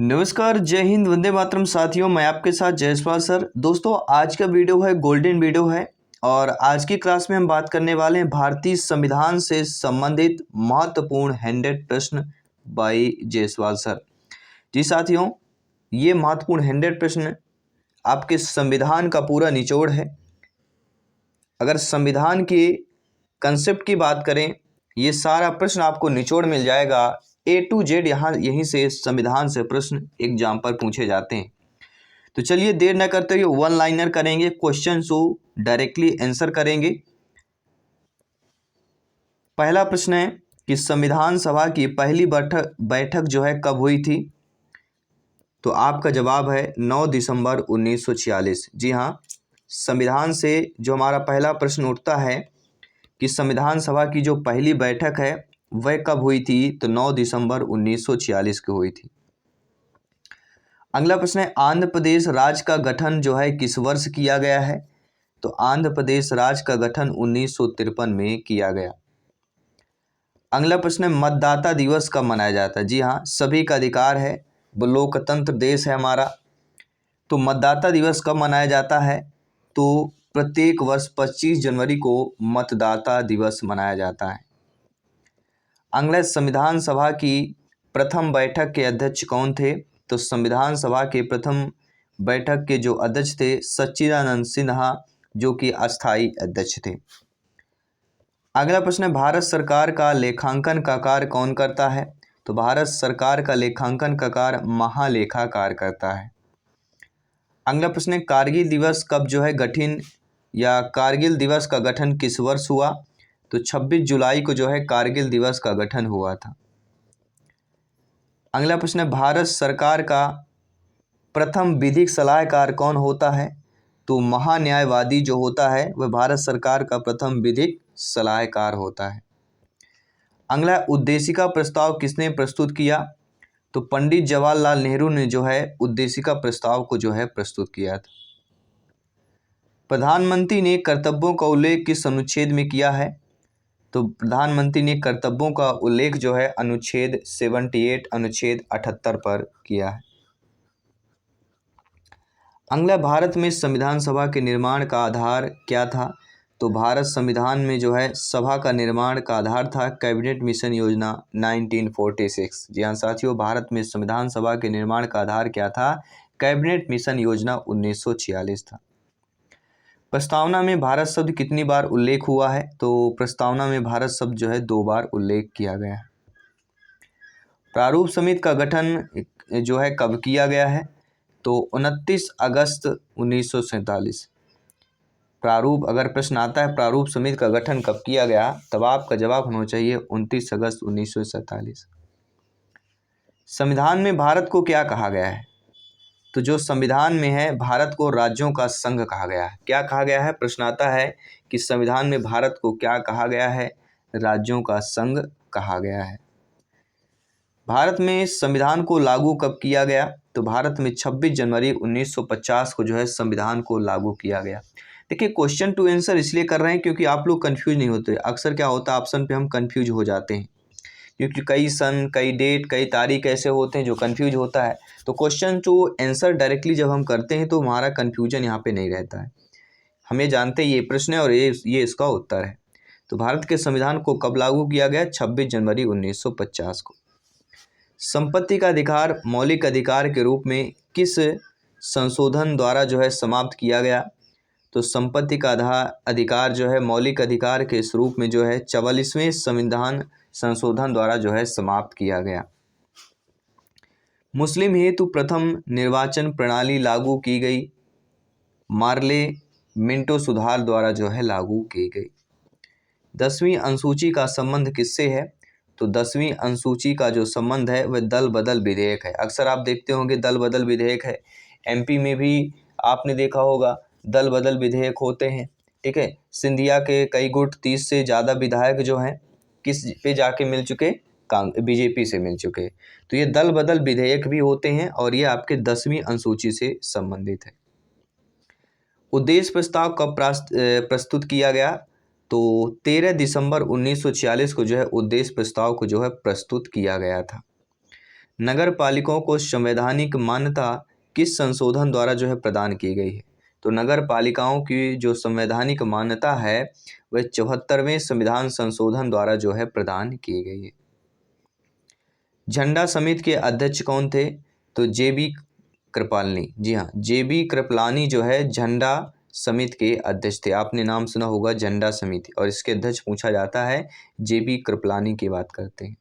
नमस्कार, जय हिंद, वंदे मातरम। साथियों, मैं आपके साथ जयसवाल सर। दोस्तों, आज का वीडियो है गोल्डन वीडियो है और आज की क्लास में हम बात करने वाले हैं भारतीय संविधान से संबंधित महत्वपूर्ण 100 प्रश्न बाय जयसवाल सर। जी साथियों, ये महत्वपूर्ण 100 प्रश्न आपके संविधान का पूरा निचोड़ है। अगर संविधान के कंसेप्ट की बात करें, ये सारा प्रश्न आपको निचोड़ मिल जाएगा। A to Z यहीं से संविधान से प्रश्न एग्जाम पर पूछे जाते हैं। तो चलिए देर न करते हुए वन लाइनर करेंगे, क्वेश्चन को डायरेक्टली आंसर करेंगे। पहला प्रश्न है कि संविधान सभा की पहली बैठक जो है कब हुई थी? तो आपका जवाब है 9 दिसंबर 1946। जी हाँ, संविधान से जो हमारा पहला प्रश्न उठता है कि संविधान सभा की जो पहली बैठक है वह कब हुई थी? तो 9 दिसंबर 1946 को हुई थी। अगला प्रश्न है आंध्र प्रदेश राज्य का गठन जो है किस वर्ष किया गया है? तो आंध्र प्रदेश राज्य का गठन 1953 में किया गया। अगला प्रश्न है मतदाता दिवस कब मनाया जाता है? जी हाँ, सभी का अधिकार है, वो लोकतंत्र देश है हमारा। तो मतदाता दिवस कब मनाया जाता है? तो प्रत्येक वर्ष 25 जनवरी को मतदाता दिवस मनाया जाता है। अगला, संविधान सभा की प्रथम बैठक के अध्यक्ष कौन थे? तो संविधान सभा के प्रथम बैठक के जो अध्यक्ष थे सच्चिदानंद सिन्हा, जो कि अस्थायी अध्यक्ष थे। अगला प्रश्न है भारत सरकार का लेखांकन का कार्य कौन करता है? तो भारत सरकार का लेखांकन का कार्य महालेखाकार करता है। अगला प्रश्न है कारगिल दिवस कब जो है गठन या कारगिल दिवस का गठन किस वर्ष हुआ? तो 26 जुलाई को जो है कारगिल दिवस का गठन हुआ था। अगला प्रश्न है भारत सरकार का प्रथम विधिक सलाहकार कौन होता है? तो महान्यायवादी जो होता है वह भारत सरकार का प्रथम विधिक सलाहकार होता है। अगला, उद्देशिका प्रस्ताव किसने प्रस्तुत किया? तो पंडित जवाहरलाल नेहरू ने जो है उद्देशिका प्रस्ताव को जो है प्रस्तुत किया था। प्रधानमंत्री ने कर्तव्यों का उल्लेख किस अनुच्छेद में किया है? तो प्रधानमंत्री ने कर्तव्यों का उल्लेख जो है अनुच्छेद 78 अनुच्छेद 78 पर किया है। अगला, भारत में संविधान सभा के निर्माण का आधार क्या था? तो भारत संविधान में जो है सभा का निर्माण का आधार था कैबिनेट मिशन योजना 1946। जी हाँ साथियों, भारत में संविधान सभा के निर्माण का आधार क्या था? कैबिनेट मिशन योजना 1946 था। प्रस्तावना में भारत शब्द कितनी बार उल्लेख हुआ है? तो प्रस्तावना में भारत शब्द जो है 2 बार उल्लेख किया गया है। प्रारूप समिति का गठन जो है कब किया गया है? तो 29 अगस्त 1947। प्रारूप, अगर प्रश्न आता है प्रारूप समिति का गठन कब किया गया, तब आपका जवाब होना चाहिए 29 अगस्त 1947। संविधान में भारत को क्या कहा गया है? तो जो संविधान में है भारत को राज्यों का संघ कहा गया है। क्या कहा गया है? प्रश्न आता है कि संविधान में भारत को क्या कहा गया है? राज्यों का संघ कहा गया है। भारत में संविधान को लागू कब किया गया? तो भारत में 26 जनवरी 1950 को जो है संविधान को लागू किया गया। देखिए, क्वेश्चन टू आंसर इसलिए कर रहे हैं क्योंकि आप लोग कंफ्यूज नहीं होते। अक्सर क्या होता है, ऑप्शन पे हम कंफ्यूज हो जाते हैं क्योंकि कई सन, कई डेट, कई तारीख ऐसे होते हैं जो कंफ्यूज होता है। तो क्वेश्चन टू आंसर डायरेक्टली जब हम करते हैं तो हमारा कंफ्यूजन यहाँ पे नहीं रहता है। हम ये जानते हैं ये प्रश्न है और ये इसका उत्तर है। तो भारत के संविधान को कब लागू किया गया? 26 जनवरी 1950 को। संपत्ति का अधिकार मौलिक अधिकार के रूप में किस संशोधन द्वारा जो है समाप्त किया गया? तो संपत्ति का अधिकार जो है मौलिक अधिकार के स्वरूप में जो है 44वें संविधान संशोधन द्वारा जो है समाप्त किया गया। मुस्लिम हेतु प्रथम निर्वाचन प्रणाली लागू की गई, मार्ले मिंटो सुधार द्वारा जो है लागू की गई। 10वीं अनुसूची का संबंध किससे है? तो 10वीं अनुसूची का जो संबंध है वह दल बदल विधेयक है। अक्सर आप देखते होंगे दल बदल विधेयक है। एमपी में भी आपने देखा होगा दल बदल विधेयक होते हैं। ठीक है, सिंधिया के कई गुट 30 से ज़्यादा विधायक जो हैं किस पे जाके मिल चुके? बीजेपी से मिल चुके। तो ये दल बदल विधेयक भी होते हैं और ये आपके 10वीं अनुसूची से संबंधित है। उद्देश्य प्रस्ताव कब प्रस्तुत किया गया? तो 13 दिसंबर 1946 को जो है उद्देश्य प्रस्ताव को जो है प्रस्तुत किया गया था। नगर पालिकाओं को संवैधानिक मान्यता किस संशोधन द्वारा जो है प्रदान की गई है? तो नगर पालिकाओं की जो संवैधानिक मान्यता है वह 74वें संविधान संशोधन द्वारा जो है प्रदान की गई है। झंडा समिति के अध्यक्ष कौन थे? तो जेबी कृपलानी। जी हाँ, जेबी कृपलानी जो है झंडा समिति के अध्यक्ष थे। आपने नाम सुना होगा झंडा समिति, और इसके अध्यक्ष पूछा जाता है जेबी कृपलानी की बात करते हैं।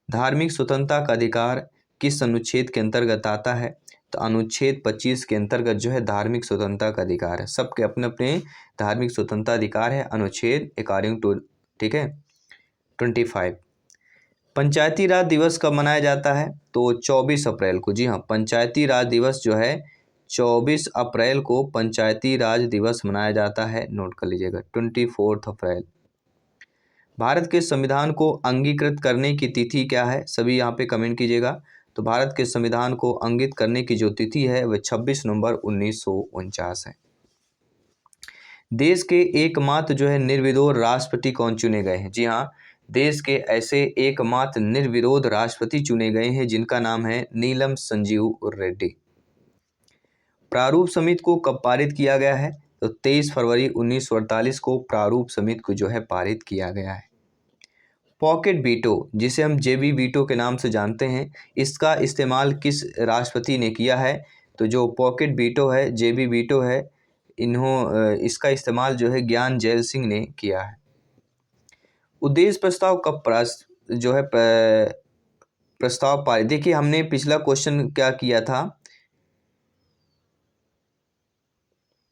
धार्मिक स्वतंत्रता का अधिकार किस अनुच्छेद के अंतर्गत आता है? तो अनुच्छेद 25 के अंतर्गत जो है धार्मिक स्वतंत्रता का अधिकार है। सबके अपने अपने धार्मिक स्वतंत्रता अधिकार है, अनुच्छेद 41 ठीक है 25। पंचायती राज दिवस कब मनाया जाता है? तो 24 अप्रैल को। जी हाँ, पंचायती राज दिवस जो है 24 अप्रैल को पंचायती राज दिवस मनाया जाता है। नोट कर लीजिएगा 24 अप्रैल। भारत के संविधान को अंगीकृत करने की तिथि क्या है? सभी यहाँ पे कमेंट कीजिएगा। तो भारत के संविधान को अंकित करने की जो तिथि है वह 26 नवंबर 1949 है। देश के एकमात्र जो है निर्विरोध राष्ट्रपति कौन चुने गए हैं? जी हाँ, देश के ऐसे एकमात्र निर्विरोध राष्ट्रपति चुने गए हैं जिनका नाम है नीलम संजीव रेड्डी। प्रारूप समिति को कब पारित किया गया है? तो 23 फरवरी 1948 को प्रारूप समिति को जो है पारित किया गया है। पॉकेट वीटो, जिसे हम जेबी वीटो के नाम से जानते हैं, इसका इस्तेमाल किस राष्ट्रपति ने किया है? तो जो पॉकेट वीटो है, जेबी वीटो है, इसका इस्तेमाल जो है ज्ञान जैल सिंह ने किया है। उद्देश्य प्रस्ताव कब जो है प्रस्ताव पारित? देखिए, हमने पिछला क्वेश्चन क्या किया था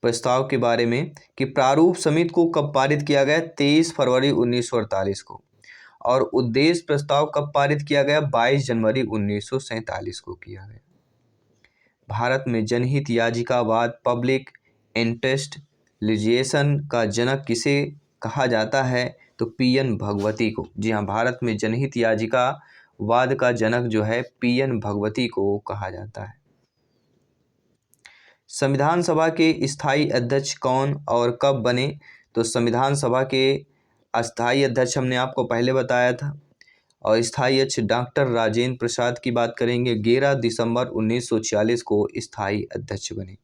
प्रस्ताव के बारे में कि प्रारूप समिति को कब पारित किया गया? 23 फरवरी 1948 को। और उद्देश्य प्रस्ताव कब पारित किया गया? 22 जनवरी 1947 को किया गया। भारत में जनहित याचिकावाद पब्लिक इंटरेस्ट लिटिगेशन का जनक किसे कहा जाता है? तो पीएन भगवती को। जी हाँ, भारत में जनहित याचिकावाद का जनक जो है पीएन भगवती को कहा जाता है। संविधान सभा के स्थायी अध्यक्ष कौन और कब बने? तो संविधान सभा के अस्थायी अध्यक्ष हमने आपको पहले बताया था, और स्थायी अध्यक्ष डॉक्टर राजेंद्र प्रसाद की बात करेंगे। 11 दिसंबर 1946 को स्थायी अध्यक्ष बने।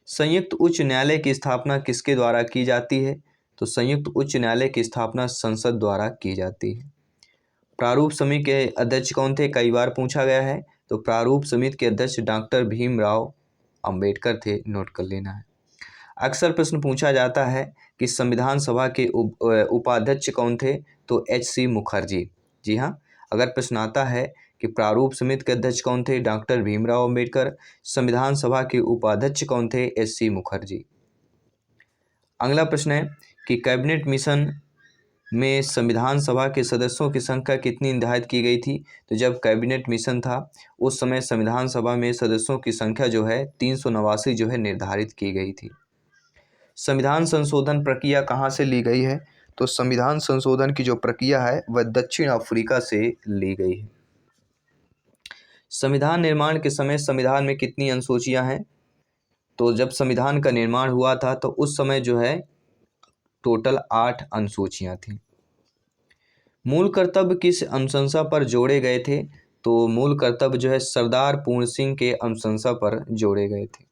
संयुक्त उच्च न्यायालय की स्थापना किसके द्वारा की जाती है? तो संयुक्त उच्च न्यायालय की स्थापना संसद द्वारा की जाती है। प्रारूप समिति के अध्यक्ष कौन थे? कई बार पूछा गया है। तो प्रारूप समिति के अध्यक्ष डॉक्टर भीमराव अंबेडकर थे। नोट कर लेना है। अक्सर प्रश्न पूछा जाता है कि संविधान सभा के उपाध्यक्ष कौन थे? तो एच.सी. मुखर्जी। जी हाँ, अगर प्रश्न आता है कि प्रारूप समिति के अध्यक्ष कौन थे? डॉक्टर भीमराव अंबेडकर। संविधान सभा के उपाध्यक्ष कौन थे? एच.सी. मुखर्जी। अगला प्रश्न है कि कैबिनेट मिशन में संविधान सभा के सदस्यों की संख्या कितनी निर्धारित की गई थी? तो जब कैबिनेट मिशन था उस समय संविधान सभा में सदस्यों की संख्या जो है 389 जो है निर्धारित की गई थी। संविधान संशोधन प्रक्रिया कहाँ से ली गई है? तो संविधान संशोधन की जो प्रक्रिया है वह दक्षिण अफ्रीका से ली गई है। संविधान निर्माण के समय संविधान में कितनी अनुसूचियां हैं? तो जब संविधान का निर्माण हुआ था तो उस समय जो है टोटल 8 अनुसूचियां थी। मूल कर्तव्य किस अनुशंसा पर जोड़े गए थे? तो मूल कर्तव्य जो है सरदार पूर्ण सिंह के अनुशंसा पर जोड़े गए थे।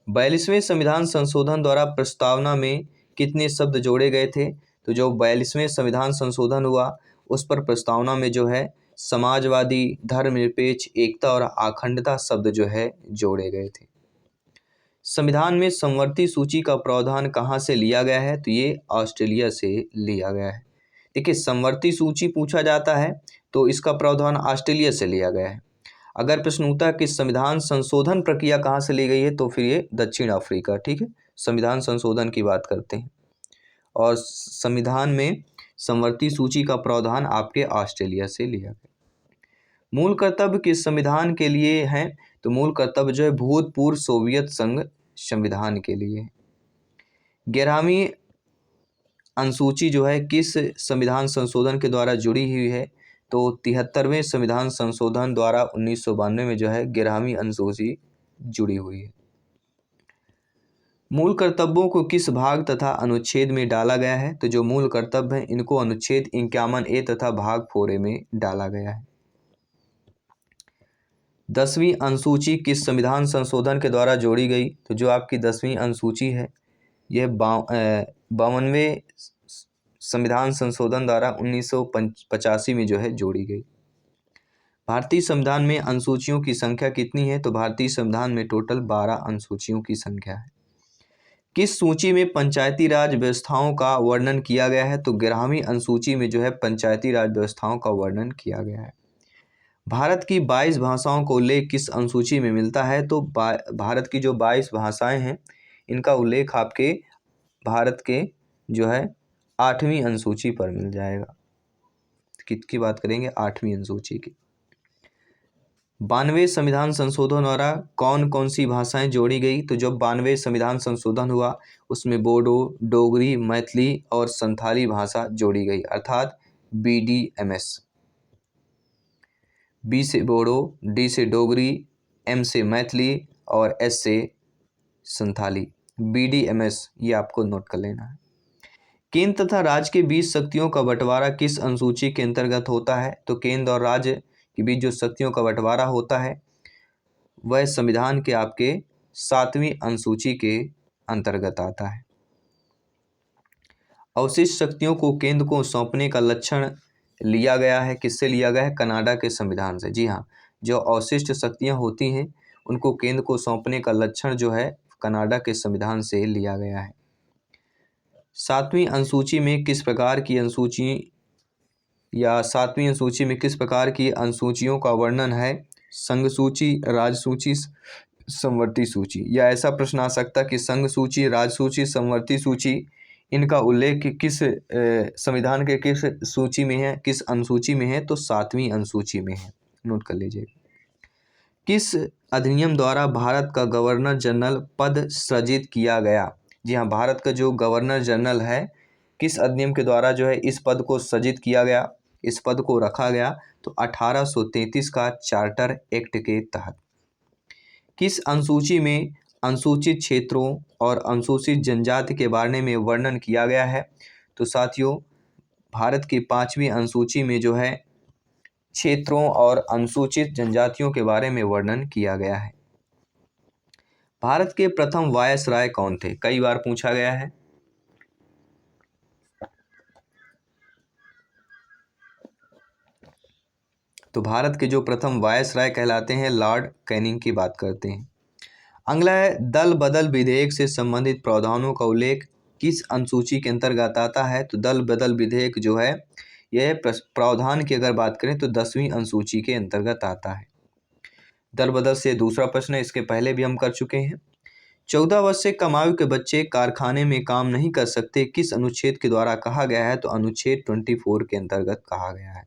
42वें संविधान संशोधन द्वारा प्रस्तावना में कितने शब्द जोड़े गए थे? तो जो 42वें संविधान संशोधन हुआ उस पर प्रस्तावना में जो है समाजवादी, धर्मनिरपेक्ष, एकता और अखंडता शब्द जो है जोड़े गए थे। संविधान में समवर्ती सूची का प्रावधान कहाँ से लिया गया है? तो ये ऑस्ट्रेलिया से लिया गया है। देखिए, समवर्ती सूची पूछा जाता है तो इसका प्रावधान ऑस्ट्रेलिया से लिया गया है। अगर प्रश्न होता है कि संविधान संशोधन प्रक्रिया कहाँ से ली गई है तो फिर ये दक्षिण अफ्रीका। ठीक है, संविधान संशोधन की बात करते हैं, और संविधान में समवर्ती सूची का प्रावधान आपके ऑस्ट्रेलिया से लिया गया। मूल कर्तव्य किस संविधान के लिए हैं? तो मूल कर्तव्य जो है भूतपूर्व सोवियत संघ संविधान के लिए। 11वीं अनुसूची जो है किस संविधान संशोधन के द्वारा जुड़ी हुई है? तो 73वें संविधान संशोधन द्वारा 1992 में जो है 11वीं अनुसूची जुड़ी हुई है। मूल कर्तव्यों को किस भाग तथा अनुच्छेद में डाला गया है? तो जो मूल कर्तव्य हैं इनको अनुच्छेद 51A तथा भाग 4A में डाला गया है। 10वीं अनुसूची किस संविधान संशोधन के द्वारा जोड़ी गई? तो जो आपकी 10वीं अनुसूची है यह 52वें संविधान संशोधन द्वारा 1985 में जो है जोड़ी गई। भारतीय संविधान में अनुसूचियों की संख्या कितनी है? तो भारतीय संविधान में टोटल 12 अनुसूचियों की संख्या है। किस सूची में पंचायती राज व्यवस्थाओं का वर्णन किया गया है? तो 11वीं अनुसूची में जो है पंचायती राज व्यवस्थाओं का वर्णन किया गया है। भारत की 22 भाषाओं का उल्लेख किस अनुसूची में मिलता है? तो भारत की जो 22 भाषाएं हैं इनका उल्लेख आपके भारत के जो है 8वीं अनुसूची पर मिल जाएगा। किसकी बात करेंगे? 8वीं अनुसूची की। 92वें संविधान संशोधन द्वारा कौन कौन सी भाषाएं जोड़ी गई? तो जब 92वें संविधान संशोधन हुआ उसमें बोडो, डोगरी, मैथिली और संथाली भाषा जोड़ी गई, अर्थात BDMS। B से बोडो, D से डोगरी, M से मैथिली और S से संथाली, BDMS, ये आपको नोट कर लेना है। केंद्र तथा राज्य के बीच शक्तियों का बंटवारा किस अनुसूची के अंतर्गत होता है? तो केंद्र और राज्य के बीच जो शक्तियों का बंटवारा होता है वह संविधान के आपके 7वीं अनुसूची के अंतर्गत आता है। अवशिष्ट शक्तियों को केंद्र को सौंपने का लक्षण लिया गया है, किससे लिया गया है? कनाडा के संविधान से। जी हाँ, जो अवशिष्ट शक्तियां होती हैं उनको केंद्र को सौंपने का लक्षण जो है कनाडा के संविधान से लिया गया है। 7वीं अनुसूची में किस प्रकार की अनुसूची या 7वीं अनुसूची में किस प्रकार की अनुसूचियों का वर्णन है? संघ सूची, राज्य सूची, समवर्ती सूची। या ऐसा प्रश्न आ सकता कि संघ सूची, राज्य सूची, समवर्ती सूची, इनका उल्लेख किस संविधान के किस सूची में है, किस अनुसूची में है? तो 7वीं अनुसूची में है, नोट कर लीजिए। किस अधिनियम द्वारा भारत का गवर्नर जनरल पद सृजित किया गया? जी हाँ, भारत का जो गवर्नर जनरल है किस अधिनियम के द्वारा जो है इस पद को सृजित किया गया, इस पद को रखा गया? तो 1833 का चार्टर एक्ट के तहत। किस अनुसूची में अनुसूचित क्षेत्रों और अनुसूचित जनजाति के बारे में वर्णन किया गया है? तो साथियों, भारत की 5वीं अनुसूची में जो है क्षेत्रों और अनुसूचित जनजातियों के बारे में वर्णन किया गया है। भारत के प्रथम वायसराय कौन थे? कई बार पूछा गया है। तो भारत के जो प्रथम वायसराय कहलाते हैं लॉर्ड कैनिंग की बात करते हैं। अगला है दल बदल विधेयक से संबंधित प्रावधानों का उल्लेख किस अनुसूची के अंतर्गत आता है? तो दल बदल विधेयक जो है यह प्रावधान की अगर बात करें तो 10वीं अनुसूची के अंतर्गत आता है। दल बदल से दूसरा प्रश्न है, इसके पहले भी हम कर चुके हैं। 14 वर्ष से कम आयु के बच्चे कारखाने में काम नहीं कर सकते, किस अनुच्छेद के द्वारा कहा गया है? तो अनुच्छेद 24 के अंतर्गत कहा गया है।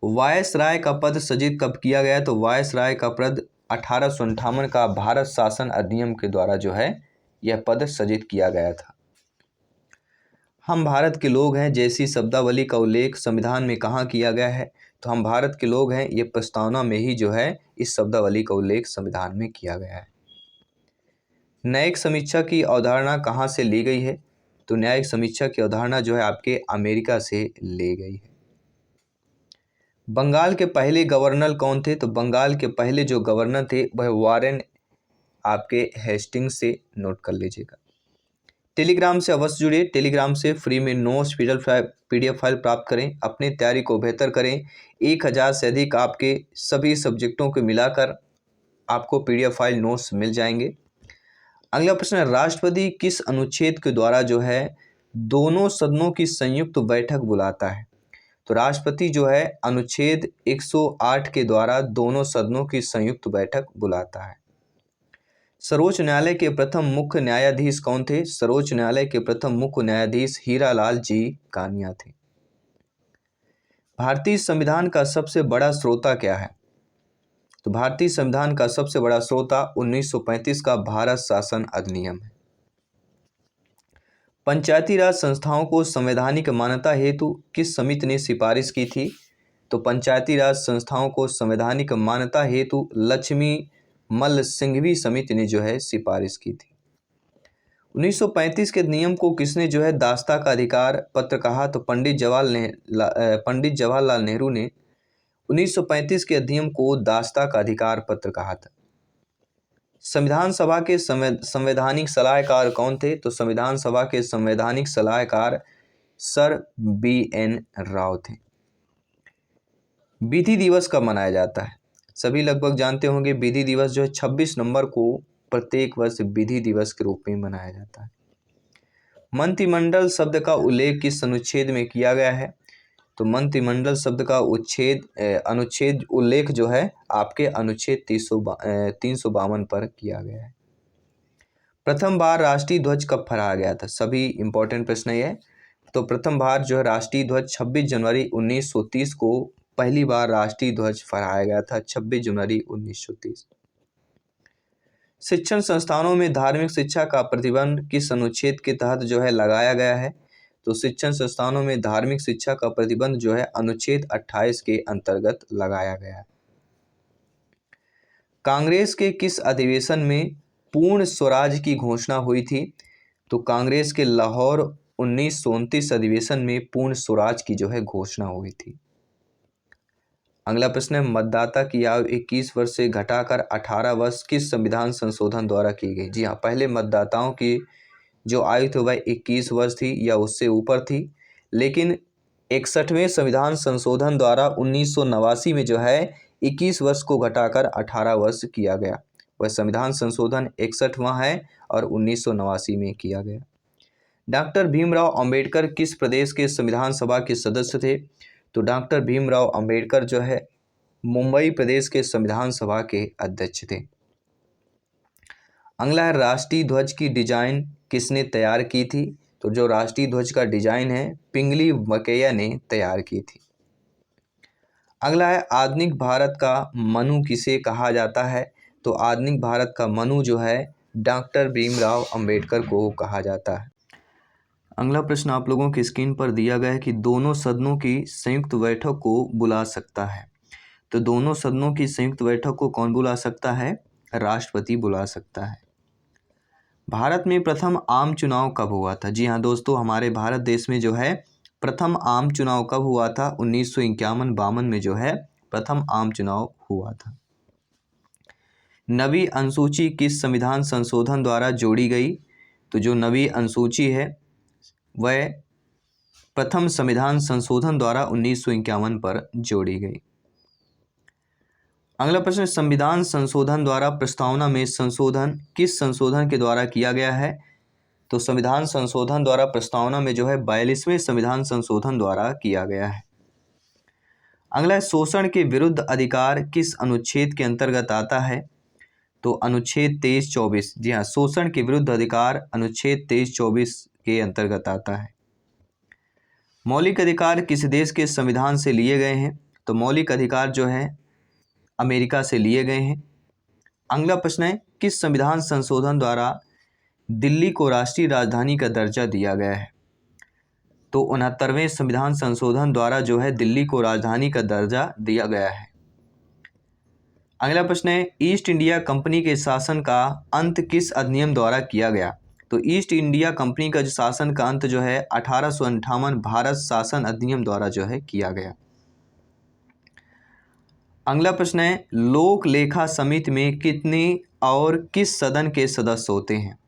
वायसराय का पद सृजित कब किया गया? तो वायसराय का पद 1858 का भारत शासन अधिनियम के द्वारा जो है यह पद सृजित किया गया था। हम भारत के लोग हैं जैसी शब्दावली का उल्लेख संविधान में कहाँ किया गया है? तो हम भारत के लोग हैं ये प्रस्तावना में ही जो है इस शब्दावली का उल्लेख संविधान में किया गया है। न्यायिक समीक्षा की अवधारणा कहाँ से ली गई है? तो न्यायिक समीक्षा की अवधारणा जो है आपके अमेरिका से ली गई है। बंगाल के पहले गवर्नर कौन थे? तो बंगाल के पहले जो गवर्नर थे वह वारेन आपके हेस्टिंग्स से, नोट कर लीजिएगा। टेलीग्राम से अवश्य जुड़े, टेलीग्राम से फ्री में नोट्स PDF फाइल प्राप्त करें, अपनी तैयारी को बेहतर करें। 1000 से अधिक आपके सभी सब्जेक्टों को मिलाकर आपको PDF फाइल नोट्स मिल जाएंगे। अगला प्रश्न है, राष्ट्रपति किस अनुच्छेद के द्वारा जो है दोनों सदनों की संयुक्त बैठक बुलाता है? तो राष्ट्रपति जो है अनुच्छेद 108 के द्वारा दोनों सदनों की संयुक्त बैठक बुलाता है। सर्वोच्च न्यायालय के प्रथम मुख्य न्यायाधीश कौन थे? सर्वोच्च न्यायालय के प्रथम मुख्य न्यायाधीश हीरालाल जी कानिया थे। भारतीय संविधान का सबसे बड़ा स्रोता क्या है? तो भारतीय संविधान का सबसे बड़ा स्रोता 1935 का भारत शासन अधिनियम है। पंचायती राज संस्थाओं को संवैधानिक मान्यता हेतु किस समिति ने सिफारिश की थी? तो पंचायती राज संस्थाओं को संवैधानिक मान्यता हेतु लक्ष्मी मल्ल सिंघवी समिति ने जो है सिफारिश की थी। 1935 के नियम को किसने जो है दास्ता का अधिकार पत्र कहा? तो पंडित जवाहरलाल नेहरू ने 1935 के अधिनियम को दासता का अधिकार पत्र कहा था। संविधान सभा के संवैधानिक सलाहकार कौन थे? तो संविधान सभा के संवैधानिक सलाहकार सर BN राव थे। विधि दिवस कब मनाया जाता है? सभी लगभग जानते होंगे विधि दिवस जो है 26 नवंबर को प्रत्येक वर्ष विधि दिवस के रूप में मनाया जाता है। मंत्रिमंडल शब्द का उल्लेख किस अनुच्छेद में किया गया है? तो मंत्रिमंडल शब्द का अनुच्छेद उल्लेख जो है आपके अनुच्छेद 352 पर किया गया है। प्रथम बार राष्ट्रीय ध्वज कब फहराया गया था? सभी इंपॉर्टेंट प्रश्न है। तो प्रथम बार जो है राष्ट्रीय ध्वज 26 जनवरी 1930 को पहली बार राष्ट्रीय ध्वज फहराया गया था, 26 जनवरी 1930। शिक्षण संस्थानों में धार्मिक शिक्षा का प्रतिबंध किस अनुच्छेद के तहत जो है लगाया गया है? तो शिक्षण संस्थानों में धार्मिक शिक्षा का प्रतिबंध जो है अनुच्छेद 28 के अंतर्गत लगाया गया है। कांग्रेस के किस अधिवेशन में पूर्ण स्वराज की घोषणा हुई थी? तो कांग्रेस के लाहौर 1929 अधिवेशन में पूर्ण स्वराज की जो है घोषणा हुई थी। अगला प्रश्न है, मतदाता की आयु 21 वर्ष से घटाकर 18 वर्ष किस संविधान संशोधन द्वारा की गई? जी हाँ, पहले मतदाताओं की जो आयु थी वह 21 वर्ष थी या उससे ऊपर थी, लेकिन 61वें संविधान संशोधन द्वारा 1989 में जो है 21 वर्ष को घटाकर 18 वर्ष किया गया। वह संविधान संशोधन 61वां है और 1989 में किया गया। डॉक्टर भीमराव अंबेडकर किस प्रदेश के संविधान सभा के सदस्य थे? तो डॉक्टर भीमराव अंबेडकर जो है मुंबई प्रदेश के संविधान सभा के अध्यक्ष थे। अगला है, राष्ट्रीय ध्वज की डिजाइन किसने तैयार की थी? तो जो राष्ट्रीय ध्वज का डिजाइन है पिंगली वकैया ने तैयार की थी। अगला है, आधुनिक भारत का मनु किसे कहा जाता है? तो आधुनिक भारत का मनु जो है डॉक्टर भीमराव अंबेडकर को कहा जाता है। अगला प्रश्न आप लोगों की स्क्रीन पर दिया गया है कि दोनों सदनों की संयुक्त बैठक को बुला सकता है। तो दोनों सदनों की संयुक्त बैठक को कौन बुला सकता है? राष्ट्रपति बुला सकता है। भारत में प्रथम आम चुनाव कब हुआ था? जी हाँ दोस्तों, हमारे भारत देश में जो है प्रथम आम चुनाव कब हुआ था? 1951-52 में जो है प्रथम आम चुनाव हुआ था। नवीं अनुसूची किस संविधान संशोधन द्वारा जोड़ी गई? तो जो नवीं अनुसूची है वह प्रथम संविधान संशोधन द्वारा 1951 पर जोड़ी गई। अगला प्रश्न, संविधान संशोधन द्वारा प्रस्तावना में संशोधन किस संशोधन के द्वारा किया गया है? तो संविधान संशोधन द्वारा प्रस्तावना में जो है 42वें संविधान संशोधन द्वारा किया गया है। अगला है, शोषण के विरुद्ध अधिकार किस अनुच्छेद के अंतर्गत आता है? तो अनुच्छेद 23-24। जी हाँ, शोषण के विरुद्ध अधिकार अनुच्छेद 23-24 के अंतर्गत आता है। मौलिक अधिकार किस देश के संविधान से लिए गए हैं? तो मौलिक अधिकार जो है अमेरिका से लिए गए हैं। अगला प्रश्न है, किस संविधान संशोधन द्वारा दिल्ली को राष्ट्रीय राजधानी का दर्जा दिया गया है? तो 69वें संविधान संशोधन द्वारा जो है दिल्ली को राजधानी का दर्जा दिया गया है। अगला प्रश्न है, ईस्ट इंडिया कंपनी के शासन का अंत किस अधिनियम द्वारा किया गया? तो ईस्ट इंडिया कंपनी का जो शासन का अंत जो है 1858 भारत शासन अधिनियम द्वारा जो है किया गया। अगला प्रश्न है, लोक लेखा समिति में कितने और किस सदन के सदस्य होते हैं?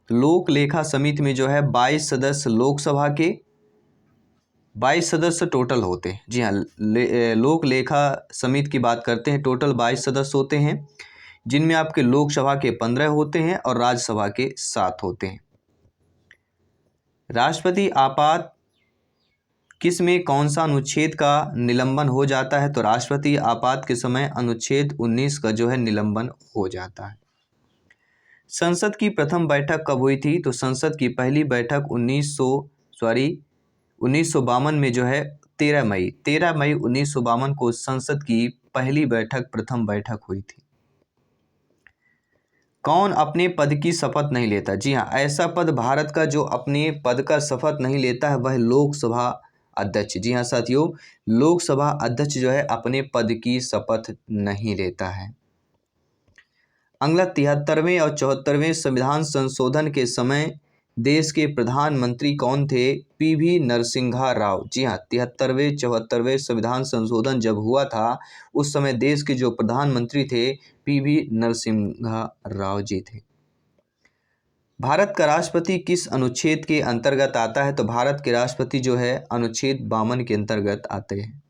लोक लेखा समिति में जो है 22 सदस्य लोकसभा के, 22 सदस्य टोटल होते हैं। जी हाँ, लोक लेखा समिति की बात करते हैं, टोटल 22 सदस्य होते हैं, जिनमें आपके लोकसभा के 15 होते हैं और राज्यसभा के 7 होते हैं। राष्ट्रपति आपात किस में कौन सा अनुच्छेद का निलंबन हो जाता है? तो राष्ट्रपति आपात के समय अनुच्छेद 19 का जो है निलंबन हो जाता है। संसद की प्रथम बैठक कब हुई थी? तो संसद की पहली बैठक 1952 में जो है 13 मई 1952 को संसद की पहली बैठक प्रथम बैठक हुई थी। कौन अपने पद की शपथ नहीं लेता? जी हाँ, ऐसा पद भारत का जो अपने पद का शपथ नहीं लेता है वह लोकसभा अध्यक्ष। जी हाँ साथियों, लोकसभा अध्यक्ष जो है अपने पद की शपथ नहीं लेता है। अगला 73वें और 74वें संविधान संशोधन के समय देश के प्रधानमंत्री कौन थे? पीवी नरसिम्हा राव। जी हाँ, 73वें 74वें संविधान संशोधन जब हुआ था उस समय देश के जो प्रधानमंत्री थे पीवी नरसिम्हा राव जी थे। भारत का राष्ट्रपति किस अनुच्छेद के अंतर्गत आता है? तो भारत के राष्ट्रपति जो है अनुच्छेद 52 के अंतर्गत आते हैं।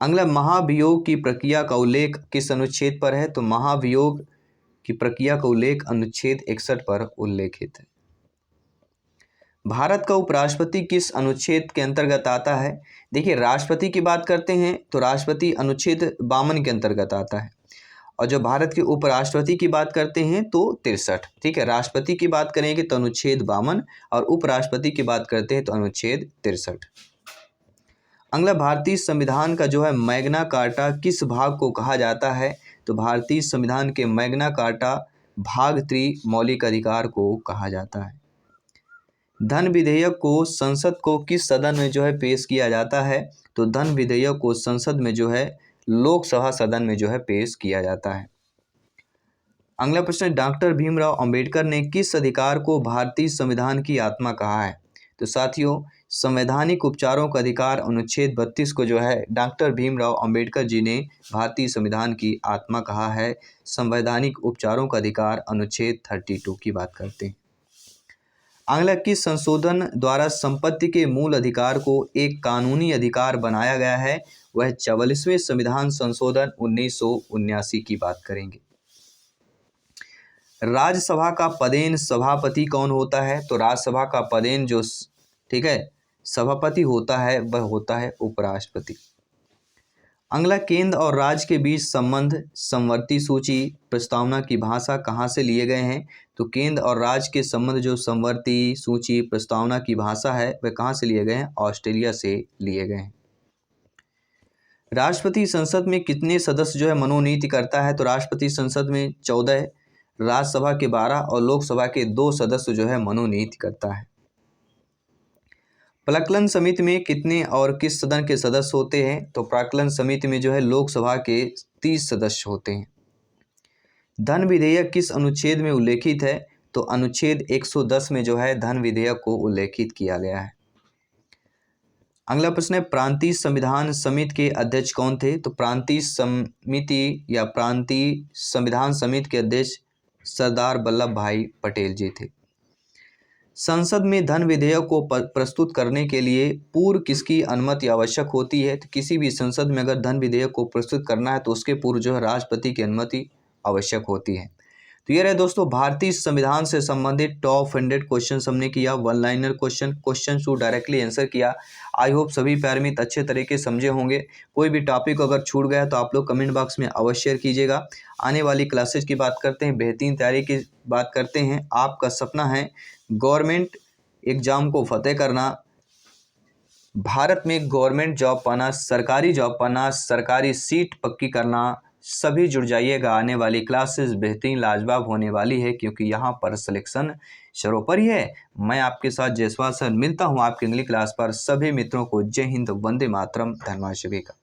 अगला, महाभियोग की प्रक्रिया का उल्लेख किस अनुच्छेद पर है? तो महाभियोग की प्रक्रिया का उल्लेख अनुच्छेद 61 पर उल्लेखित है। भारत का उपराष्ट्रपति किस अनुच्छेद के अंतर्गत आता है? देखिए, राष्ट्रपति की बात करते हैं तो राष्ट्रपति अनुच्छेद 52 के अंतर्गत आता है, और जो भारत के उपराष्ट्रपति की बात करते हैं तो 63। ठीक है, राष्ट्रपति की बात करेंगे तो अनुच्छेद 52 और उपराष्ट्रपति की बात करते हैं तो अनुच्छेद 63। अगला, भारतीय संविधान का जो है मैग्ना कार्टा किस भाग को कहा जाता है? तो भारतीय संविधान के मैग्ना कार्टा भाग 3 मौलिक अधिकार को कहा जाता है। धन विधेयक को संसद को किस सदन में जो है पेश किया जाता है? तो धन विधेयक को संसद में जो है लोकसभा सदन में जो है पेश किया जाता है। अगला प्रश्न, डॉक्टर भीमराव अंबेडकर ने किस अधिकार को भारतीय संविधान की आत्मा कहा है? तो साथियों, संवैधानिक उपचारों का अधिकार अनुच्छेद 32 को जो है डॉक्टर भीमराव अंबेडकर जी ने भारतीय संविधान की आत्मा कहा है। संवैधानिक उपचारों का अधिकार अनुच्छेद 32 की बात करते हैं। अगला, किस संशोधन द्वारा संपत्ति के मूल अधिकार को एक कानूनी अधिकार बनाया गया है? वह 44वें संविधान संशोधन 1979 की बात करेंगे। राज्यसभा का पदेन सभापति कौन होता है? तो राज्यसभा का पदेन जो ठीक है सभापति होता है वह होता है उपराष्ट्रपति। अगला, केंद्र और राज्य के बीच संबंध समवर्ती सूची प्रस्तावना की भाषा कहाँ से लिए गए हैं? तो केंद्र और राज्य के संबंध जो समवर्ती सूची प्रस्तावना की भाषा है वह कहाँ से लिए गए हैं? ऑस्ट्रेलिया से लिए गए हैं। राष्ट्रपति संसद में कितने सदस्य जो है मनोनीत करता है? तो राष्ट्रपति संसद में 14, राज्यसभा के 12 और लोकसभा के 2 सदस्य जो है मनोनीत करता है। प्राक्कलन समिति में कितने और किस सदन के सदस्य होते हैं? तो प्राक्कलन समिति में जो है लोकसभा के 30 सदस्य होते हैं। धन विधेयक किस अनुच्छेद में उल्लेखित है? तो अनुच्छेद 110 में जो है धन विधेयक को उल्लेखित किया गया है। अगला प्रश्न है, प्रांतीय संविधान समिति के अध्यक्ष कौन थे? तो प्रांतीय समिति या प्रांतीय संविधान समिति के अध्यक्ष सरदार वल्लभ भाई पटेल जी थे। संसद में धन विधेयक को प्रस्तुत करने के लिए पूर्व किसकी अनुमति आवश्यक होती है? तो किसी भी संसद में अगर धन विधेयक को प्रस्तुत करना है तो उसके पूर्व जो है राष्ट्रपति की अनुमति आवश्यक होती है। तो ये रहे दोस्तों भारतीय संविधान से संबंधित टॉप 100 क्वेश्चन हमने किया, वन लाइनर क्वेश्चन को डायरेक्टली आंसर किया। आई होप सभी प्यारे मित्र अच्छे तरीके समझे होंगे। कोई भी टॉपिक अगर छूट गया तो आप लोग कमेंट बॉक्स में अवश्य शेयर कीजिएगा। आने वाली क्लासेज की बात करते हैं, बेहतरीन तैयारी की बात करते हैं। आपका सपना है गवर्नमेंट एग्जाम को फतेह करना, भारत में गवर्नमेंट जॉब पाना, सरकारी जॉब पाना, सरकारी सीट पक्की करना। सभी जुड़ जाइएगा, आने वाली क्लासेस बेहतरीन लाजवाब होने वाली है क्योंकि यहाँ पर सिलेक्शन सर्वोपरि है। मैं आपके साथ जयसवाल सर मिलता हूँ आपकी अगली क्लास पर। सभी मित्रों को जय हिंद, वंदे मातरम, धन्यवाद सभी का।